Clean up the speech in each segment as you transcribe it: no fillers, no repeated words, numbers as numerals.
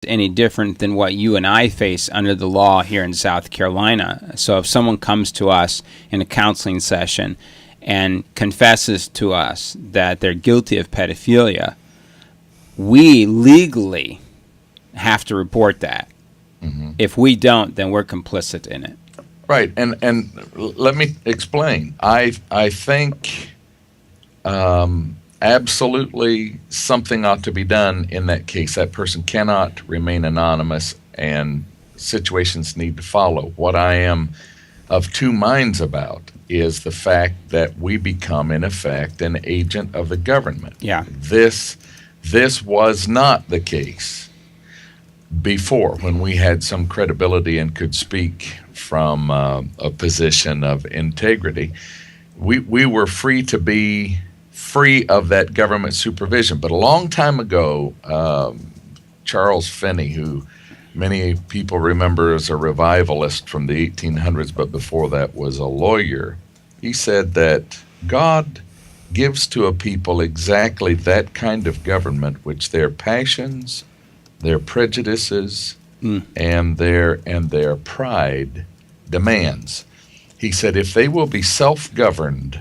any different than what you and I face under the law here in South Carolina. So if someone comes to us in a counseling session and confesses to us that they're guilty of pedophilia, we legally have to report that. Mm-hmm. If we don't, then we're complicit in it. Right, and let me explain. I think absolutely something ought to be done in that case. That person cannot remain anonymous, and situations need to follow. What I am of two minds about is the fact that we become, in effect, an agent of the government. Yeah. This was not the case before, when we had some credibility and could speak from a position of integrity. We were free to be free of that government supervision. But a long time ago, Charles Finney, who many people remember as a revivalist from the 1800s, but before that was a lawyer, he said that God gives to a people exactly that kind of government which their passions, their prejudices, and their pride demands. He said, if they will be self-governed,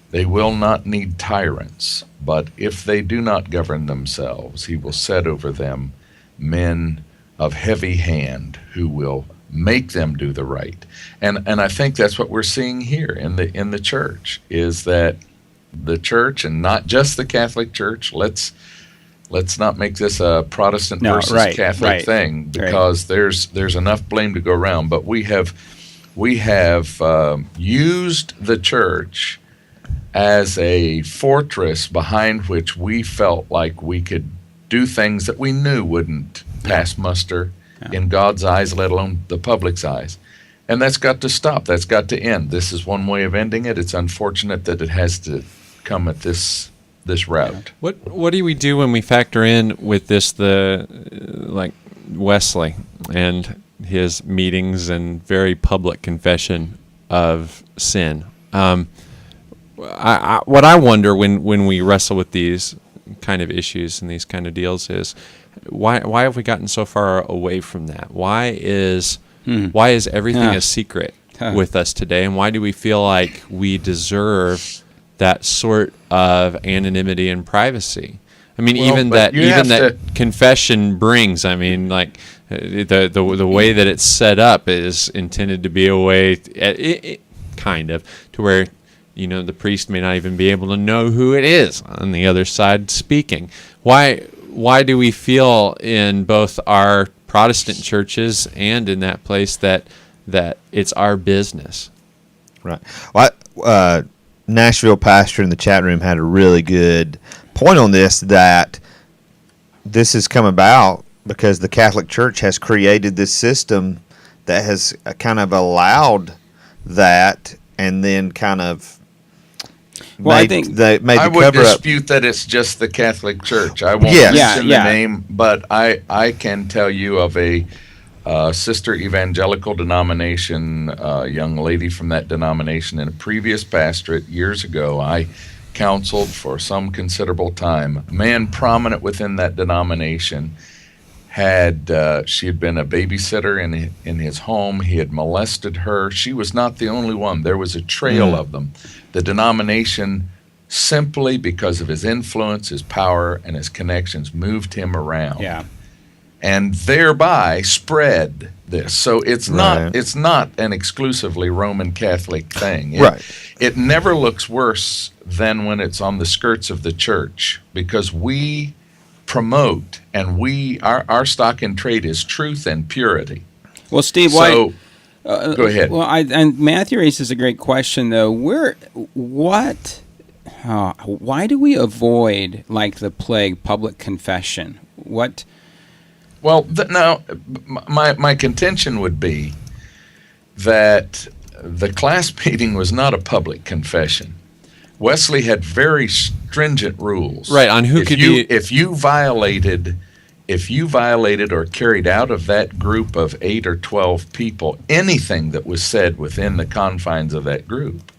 they will not need tyrants, but if they do not govern themselves, he will set over them men of heavy hand who will make them do the right. And I think that's what we're seeing here in the church, is that the church, and not just the Catholic Church, let's not make this a Protestant versus Catholic thing, because there's enough blame to go around, but we have used the church as a fortress behind which we felt like we could do things that we knew wouldn't pass muster in God's eyes, let alone the public's eyes. And that's got to stop. That's got to end. This is one way of ending it. It's unfortunate that it has to come at this route. What do we do when we factor in with this like Wesley and his meetings and very public confession of sin? What I wonder when we wrestle with these kind of issues and these kind of deals is why have we gotten so far away from that? Why is everything a secret with us today, and why do we feel like we deserve that sort of anonymity and privacy? I mean, even that confession brings. I mean, like the way that it's set up is intended to be a way, kind of, to where the priest may not even be able to know who it is on the other side speaking. Why do we feel in both our Protestant churches and in that place that it's our business? Right. Well, Nashville pastor in the chat room had a really good point on this, that this has come about because the Catholic Church has created this system that has kind of allowed that, and then kind of I would dispute that it's just the Catholic Church. I won't mention the name, but I can tell you of a sister evangelical denomination, young lady from that denomination in a previous pastorate years ago. I counseled for some considerable time. A man prominent within that denomination she had been a babysitter in his home. He had molested her. She was not the only one. There was a trail of them. The denomination, simply because of his influence, his power, and his connections, moved him around. Yeah. And thereby spread this. So it's not an exclusively Roman Catholic thing. It never looks worse than when it's on the skirts of the church, because we promote, and our stock in trade is truth and purity. Well, Steve, go ahead. Well, and Matthew raises a great question, though. Why do we avoid, like the plague, public confession? What? Well, now, my contention would be that the class meeting was not a public confession. Wesley had very stringent rules. Right, on who could be... If you violated or carried out of that group of 8 or 12 people anything that was said within the confines of that group,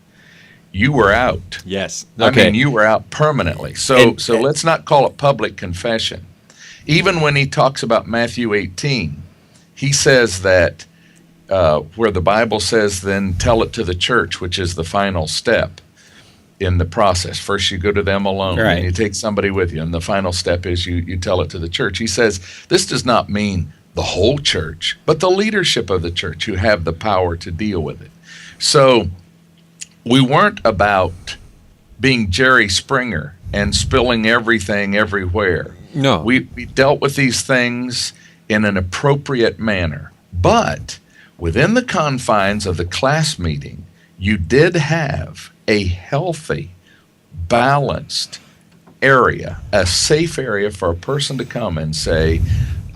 you were out. Yes. Okay. I mean, you were out permanently. So let's not call it public confession. Even when he talks about Matthew 18, he says that where the Bible says, then tell it to the church, which is the final step in the process. First, you go to them alone, Right. and you take somebody with you, and the final step is you tell it to the church. He says this does not mean the whole church, but the leadership of the church who have the power to deal with it. So we weren't about being Jerry Springer and spilling everything everywhere. No. We dealt with these things in an appropriate manner. But within the confines of the class meeting, you did have a healthy, balanced area, a safe area for a person to come and say,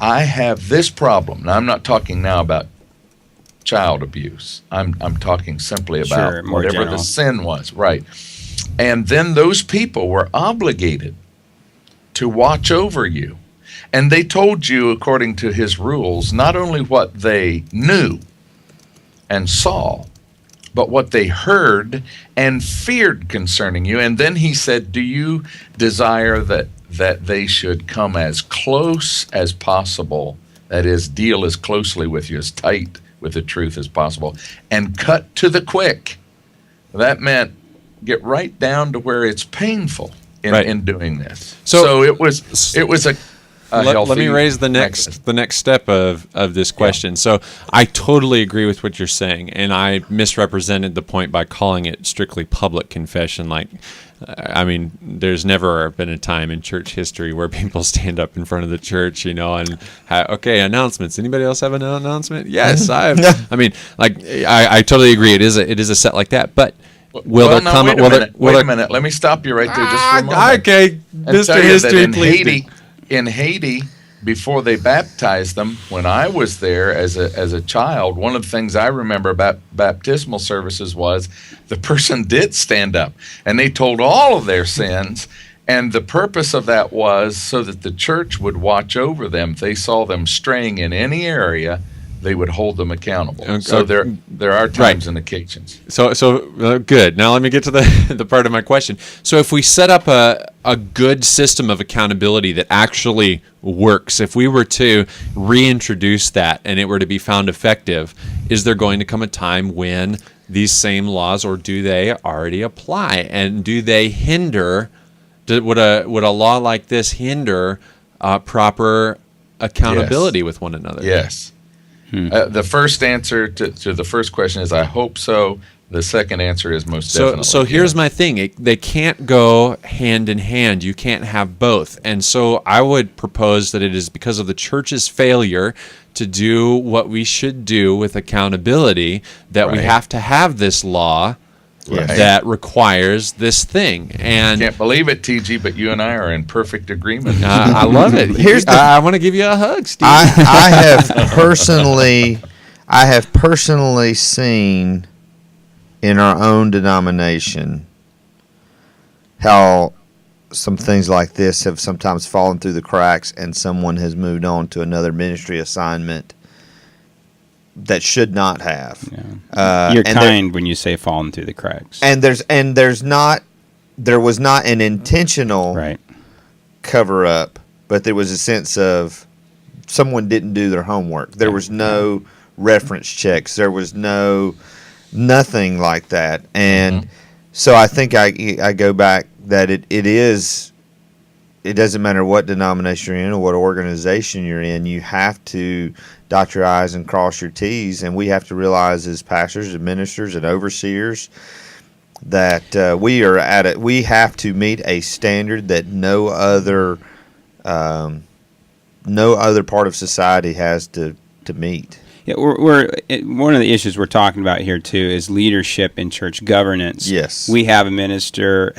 I have this problem. Now, I'm not talking now about child abuse. I'm talking simply about Sure, more whatever general. the sin was, right? And then those people were obligated to watch over you. And they told you, according to his rules, not only what they knew and saw, but what they heard and feared concerning you. And then he said, do you desire that they should come as close as possible, that is, deal as closely with you, as tight with the truth as possible, and cut to the quick? That meant get right down to where it's painful in doing this. So it was a let me raise the mechanism. next step of this question. So I totally agree with what you're saying, and I misrepresented the point by calling it strictly public confession. Like, I mean, there's never been a time in church history where people stand up in front of the church, and okay, announcements. Anybody else have an announcement? Yes, I have. I mean, like, I totally agree. It is a set like that, but. Will there come? Wait a minute. Let me stop you right there just for a moment. Okay, And Mr. tell you that History, in please. do. in Haiti, before they baptized them, when I was there as a child, one of the things I remember about baptismal services was the person did stand up, and they told all of their sins, and the purpose of that was so that the church would watch over them. If they saw them straying in any area, they would hold them accountable. Okay. So there are times and occasions. So good. Now let me get to the part of my question. So if we set up a good system of accountability that actually works, if we were to reintroduce that and it were to be found effective, is there going to come a time when these same laws, or do they already apply, and do they hinder? Would a law like this hinder proper accountability with one another? Yes. The first answer to the first question is I hope so. The second answer is most definitely. So here's my thing. They can't go hand in hand. You can't have both. And so I would propose that it is because of the church's failure to do what we should do with accountability that we Right. have to have this law Right. that requires this thing. And Can't believe it, TG, but you and I are in perfect agreement. I love it. I want to give you a hug, Steve. I have personally seen in our own denomination how some things like this have sometimes fallen through the cracks, and someone has moved on to another ministry assignment that should not have. You're and kind when you say falling through the cracks. there was not an intentional Right. cover up, but there was a sense of someone didn't do their homework. There was no reference checks. There was nothing like that. And so I think I go back that it doesn't matter what denomination you're in or what organization you're in, you have to dot your I's and cross your T's, and we have to realize as pastors and ministers and overseers that we have to meet a standard that no other part of society has to meet. Yeah, one of the issues we're talking about here too is leadership in church governance. Yes. We had a minister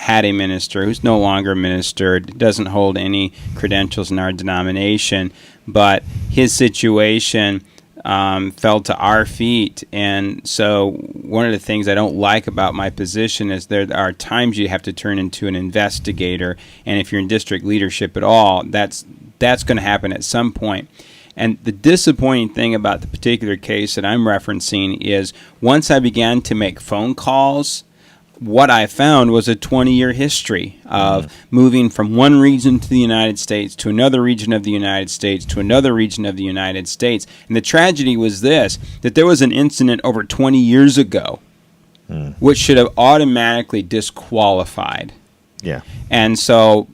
who's no longer a minister, doesn't hold any credentials in our denomination, but his situation fell to our feet. And so one of the things I don't like about my position is there are times you have to turn into an investigator, and if you're in district leadership at all, that's going to happen at some point. And the disappointing thing about the particular case that I'm referencing is once I began to make phone calls, what I found was a 20-year history of moving from one region to the United States to another region of the United States to another region of the United States. And the tragedy was this, that there was an incident over 20 years ago which should have automatically disqualified. Yeah. And so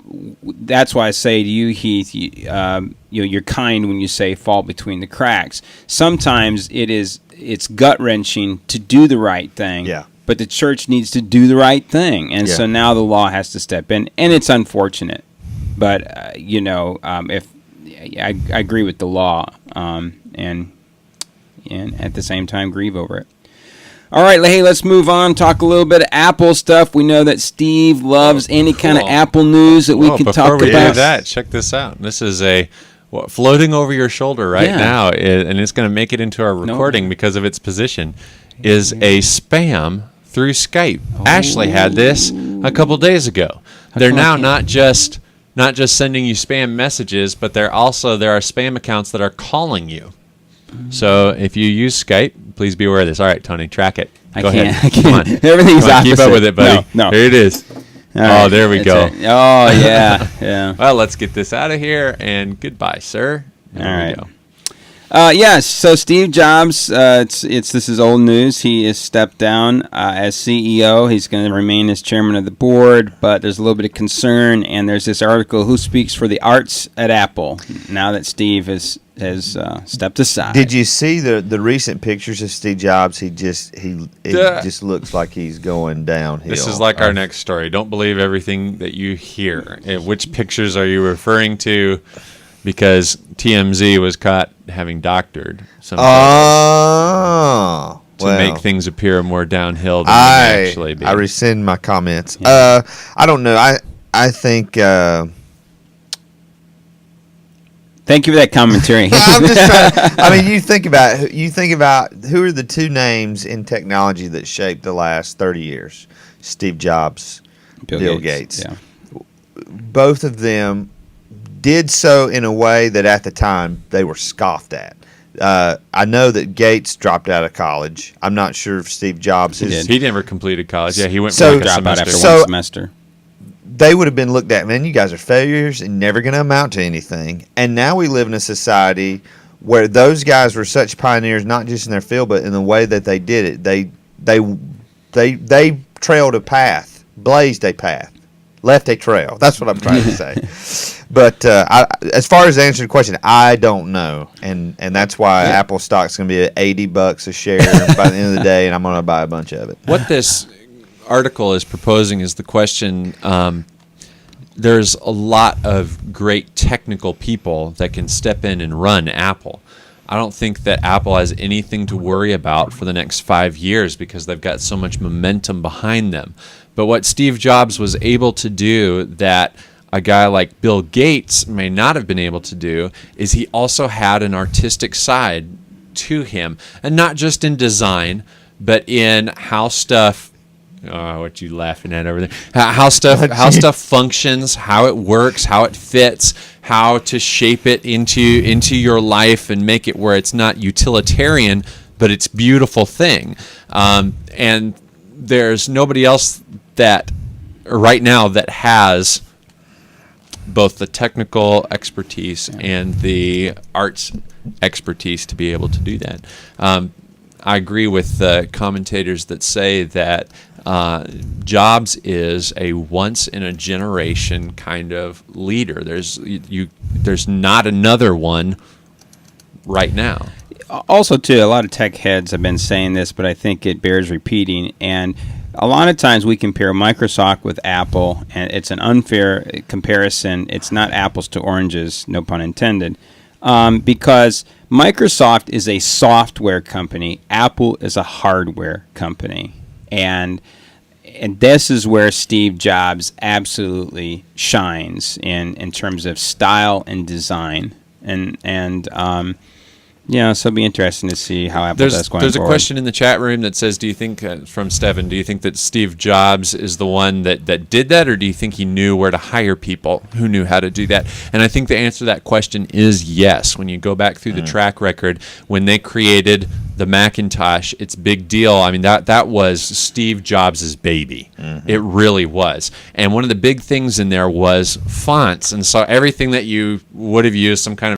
that's why I say to you, Heath, you're kind when you say fall between the cracks. Sometimes it's gut-wrenching to do the right thing. Yeah. But the church needs to do the right thing, and so now the law has to step in, and it's unfortunate. But if I agree with the law, and at the same time grieve over it. All right, hey, let's move on. Talk a little bit of Apple stuff. We know that Steve loves any kind of Apple news that we can talk Before we about. do that, check this out. This is floating over your shoulder right now, and it's going to make it into our recording because of its position, is a spam through Skype. Ashley had this a couple days ago. They're now not just sending you spam messages, but there are spam accounts that are calling you. So if you use Skype, please be aware of this. All right, Tony, track it. Go ahead. I can't. Come on. Everything's opposite. Keep up with it, buddy. No. Here it is. Right, there we go. Oh, yeah. Yeah. Well, let's get this out of here, and goodbye, sir. There we go. Yes. So Steve Jobs, this is old news. He has stepped down as CEO. He's going to remain as chairman of the board, but there's a little bit of concern. And there's this article: "Who speaks for the arts at Apple?" Now that Steve has stepped aside. Did you see the recent pictures of Steve Jobs? It just looks like he's going downhill. This is like our next story. Don't believe everything that you hear. Which pictures are you referring to? Because TMZ was caught having doctored some to make things appear more downhill than they actually be. I rescind my comments. Yeah. I don't know. I think. Thank you for that commentary. I'm just trying. I mean, you think about who are the two names in technology that shaped the last 30 years? Steve Jobs, Bill Gates. Yeah. Both of them did so in a way that at the time they were scoffed at. I know that Gates dropped out of college. I'm not sure if Steve Jobs did. He never completed college. Yeah, he went for like a semester. After one semester. They would have been looked at, man, you guys are failures and never going to amount to anything. And now we live in a society where those guys were such pioneers, not just in their field, but in the way that they did it. They trailed a path, blazed a path, left a trail. That's what I'm trying to say. But as far as answering the question, I don't know, and that's why Apple stock's going to be at $80 a share by the end of the day, and I'm going to buy a bunch of it. What this article is proposing is the question. There's a lot of great technical people that can step in and run Apple. I don't think that Apple has anything to worry about for the next 5 years because they've got so much momentum behind them. But what Steve Jobs was able to do that a guy like Bill Gates may not have been able to do is he also had an artistic side to him. And not just in design, but in how stuff... Oh, what you laughing at over there? How stuff functions, how it works, how it fits, how to shape it into your life and make it where it's not utilitarian, but it's a beautiful thing. And there's nobody else that right now that has both the technical expertise and the arts expertise to be able to do that. I agree with the commentators that say that Jobs is a once-in-a-generation kind of leader. There's not another one right now. Also, too, a lot of tech heads have been saying this, but I think it bears repeating. And a lot of times we compare Microsoft with Apple, and it's an unfair comparison. It's not apples to oranges, no pun intended, because Microsoft is a software company. Apple is a hardware company. And this is where Steve Jobs absolutely shines in terms of style and design. So it'll be interesting to see how Apple does going forward. There's a question in the chat room that says, do you think, from Steven, do you think that Steve Jobs is the one that did that, or do you think he knew where to hire people who knew how to do that? And I think the answer to that question is yes. When you go back through the track record, when they created the Macintosh, it's big deal. I mean, that was Steve Jobs' baby. It really was. And one of the big things in there was fonts. And so everything that you would have used, some kind of